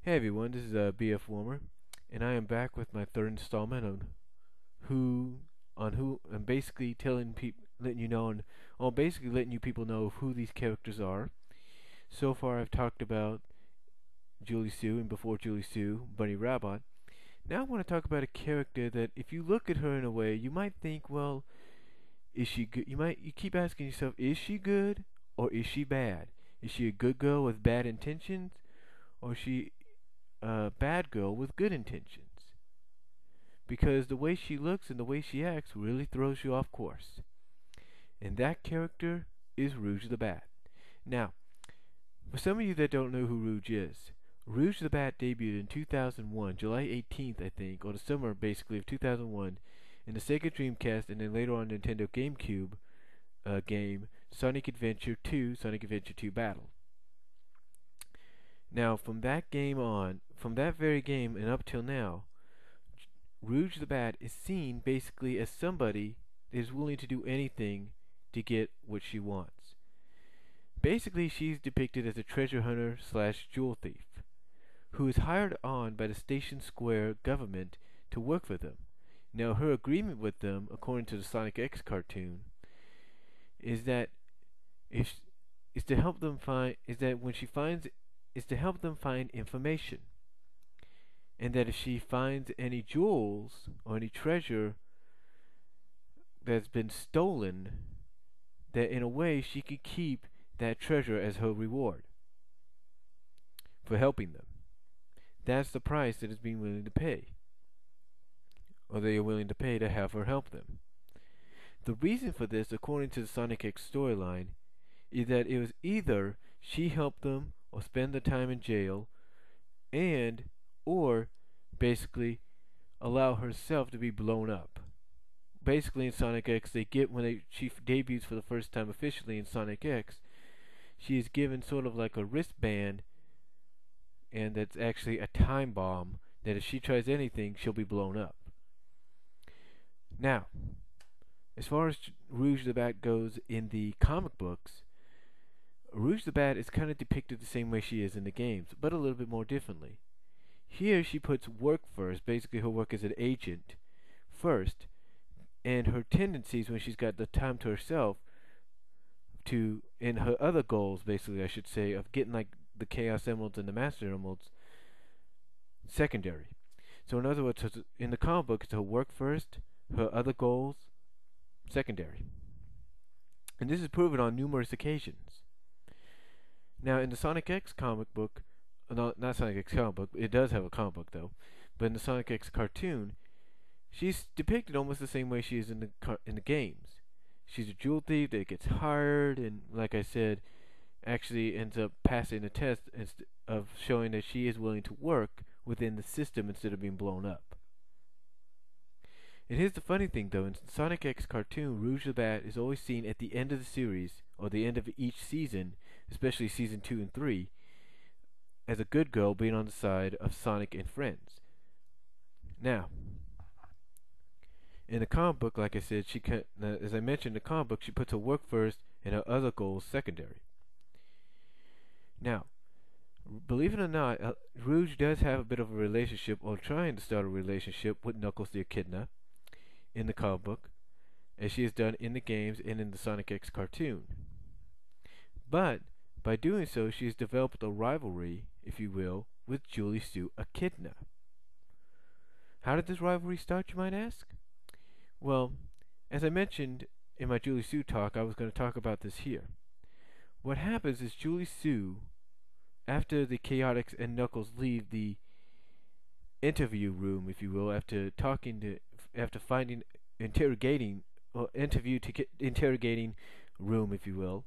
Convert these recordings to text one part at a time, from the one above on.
Hey everyone, this is BF Warmer, and I am back with my third installment who, who, and basically telling people, letting you know, basically letting you people know who these characters are. So far, I've talked about Julie Sue, and before Julie Sue, Bunny Rabbit. Now I want to talk about a character that, if you look at her in a way, you might think, well, is she good? You keep asking yourself, is she good or is she bad? Is she a good girl with bad intentions, or is she a bad girl with good intentions? Because the way she looks and the way she acts really throws you off course. And that character is Rouge the Bat. Now, for some of you that don't know who Rouge is, Rouge the Bat debuted in 2001, July 18th, I think, or the summer basically of 2001, in the Sega Dreamcast and then later on Nintendo GameCube game Sonic Adventure 2, Sonic Adventure 2 Battle. Now, from that game on, from that very game and up till now, Rouge the Bat is seen basically as somebody that is willing to do anything to get what she wants. Basically, she's depicted as a treasure hunter slash jewel thief who is hired on by the Station Square government to work for them. Now, her agreement with them, according to the Sonic X cartoon, is that if is to help them find is that when she finds is to help them find information, and that if she finds any jewels or any treasure that's been stolen, that in a way she could keep that treasure as her reward for helping them. That's the price that is being willing to pay, or they are willing to pay to have her help them. The reason for this, according to the Sonic X storyline, is that it was either she helped them or spend the time in jail, and or basically allow herself to be blown up. Basically, in Sonic X, they get she debuts for the first time officially in Sonic X, she is given sort of like a wristband, and that's actually a time bomb that if she tries anything, she'll be blown up. Now, as far as Rouge the Bat goes in the comic books, Rouge the Bat is kind of depicted the same way she is in the games, but a little bit more differently. Here she puts work first, basically her work as an agent first, and her tendencies when she's got the time to herself and her other goals, basically I should say, of getting like the Chaos Emeralds and the Master Emeralds, secondary. So in other words, in the comic book, it's her work first, her other goals, secondary. And this is proven on numerous occasions. Now, in the Sonic X comic book, not Sonic X comic book, it does have a comic book though, but in the Sonic X cartoon, she's depicted almost the same way she is in the games. She's a jewel thief that gets hired, and like I said, actually ends up passing the test of showing that she is willing to work within the system instead of being blown up. And here's the funny thing though, in Sonic X cartoon, Rouge the Bat is always seen at the end of the series, or the end of each season, especially season 2 and 3, as a good girl being on the side of Sonic and friends. Now, in the comic book, like I said, as I mentioned, in the comic book, she puts her work first and her other goals secondary. Now, believe it or not, Rouge does have a bit of a relationship, or trying to start a relationship, with Knuckles the Echidna in the comic book, as she has done in the games and in the Sonic X cartoon. But by doing so, she has developed a rivalry, if you will, with Julie Sue Echidna. How did this rivalry start, you might ask? Well, as I mentioned in my Julie Sue talk, I was going to talk about this here. What happens is Julie Sue, after the Chaotix and Knuckles leave the interview room, if you will, after finding interrogating room, if you will.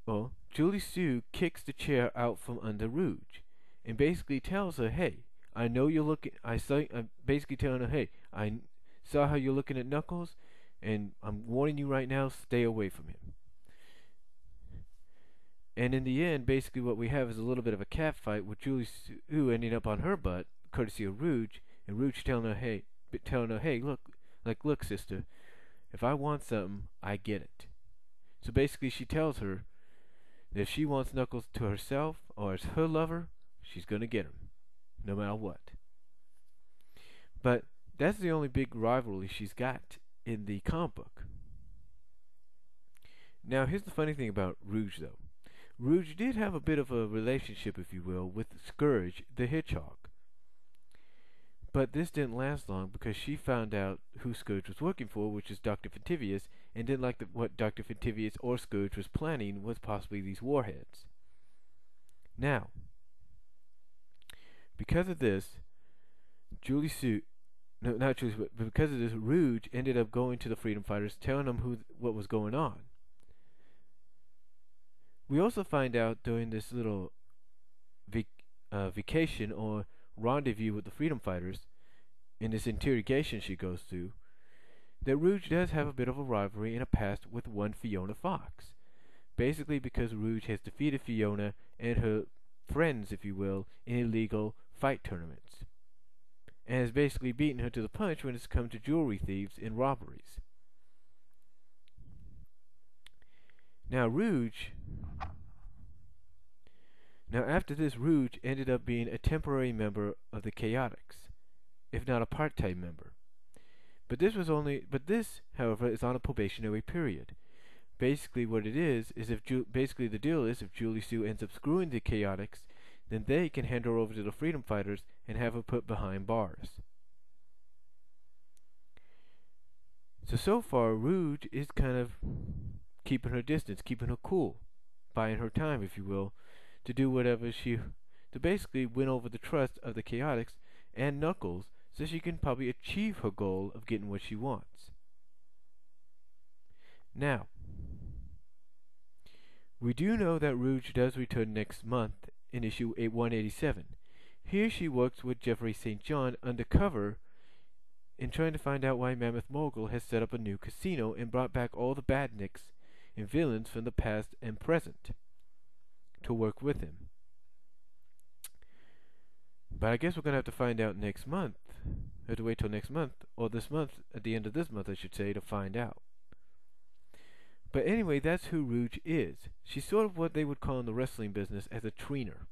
Well, Julie Sue kicks the chair out from under Rouge, and basically tells her, "Hey, I know you're looking. I'm basically telling her, hey, I saw how you're looking at Knuckles, and I'm warning you right now, stay away from him." And in the end, basically what we have is a little bit of a cat fight with Julie Sue ending up on her butt, courtesy of Rouge, and Rouge telling her, hey, look, sister, if I want something, I get it. So basically she tells her If she wants Knuckles to herself or as her lover, she's gonna get him, no matter what. But that's the only big rivalry she's got in the comic book. Now, here's the funny thing about Rouge, though. Rouge did have a bit of a relationship, if you will, with Scourge the Hedgehog. But this didn't last long because she found out who Scourge was working for, which is Dr. Fentivius, and didn't like what Dr. Fentivius or Scourge was planning was possibly these warheads. Now, because of this, not Julie Sue, but because of this, Rouge ended up going to the Freedom Fighters, telling them what was going on. We also find out during this little vacation or rendezvous with the Freedom Fighters, in this interrogation she goes through, that Rouge does have a bit of a rivalry and a past with one Fiona Fox. Basically because Rouge has defeated Fiona and her friends, if you will, in illegal fight tournaments, and has basically beaten her to the punch when it's come to jewelry thieves and robberies. Now after this, Rouge ended up being a temporary member of the Chaotix, if not a part-time member. But this, however, is on a probationary period. Basically, what it is if the deal is if Julie Sue ends up screwing the Chaotix, then they can hand her over to the Freedom Fighters and have her put behind bars. So far, Rouge is kind of keeping her distance, keeping her cool, buying her time, if you will, to do whatever to basically win over the trust of the Chaotix and Knuckles, so she can probably achieve her goal of getting what she wants. Now, we do know that Rouge does return next month in issue 187. Here she works with Jeffrey St. John undercover in trying to find out why Mammoth Mogul has set up a new casino and brought back all the badniks and villains from the past and present to work with him. But I guess we're going to have to find out next month. We have to wait till next month, or this month, at the end of this month I should say, to find out. But anyway, that's who Rouge is. She's sort of what they would call in the wrestling business as a tweener.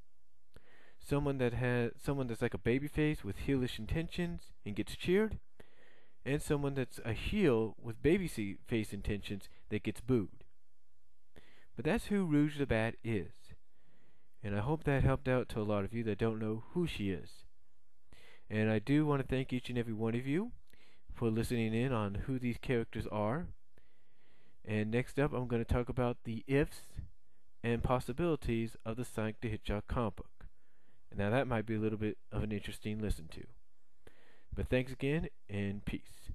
Someone that's like a babyface with heelish intentions and gets cheered, and someone that's a heel with babyface intentions that gets booed. But that's who Rouge the Bat is. And I hope that helped out to a lot of you that don't know who she is. And I do want to thank each and every one of you for listening in on who these characters are. And next up, I'm going to talk about the ifs and possibilities of the Sonic the Hedgehog comic book. Now that might be a little bit of an interesting listen to. But thanks again, and peace.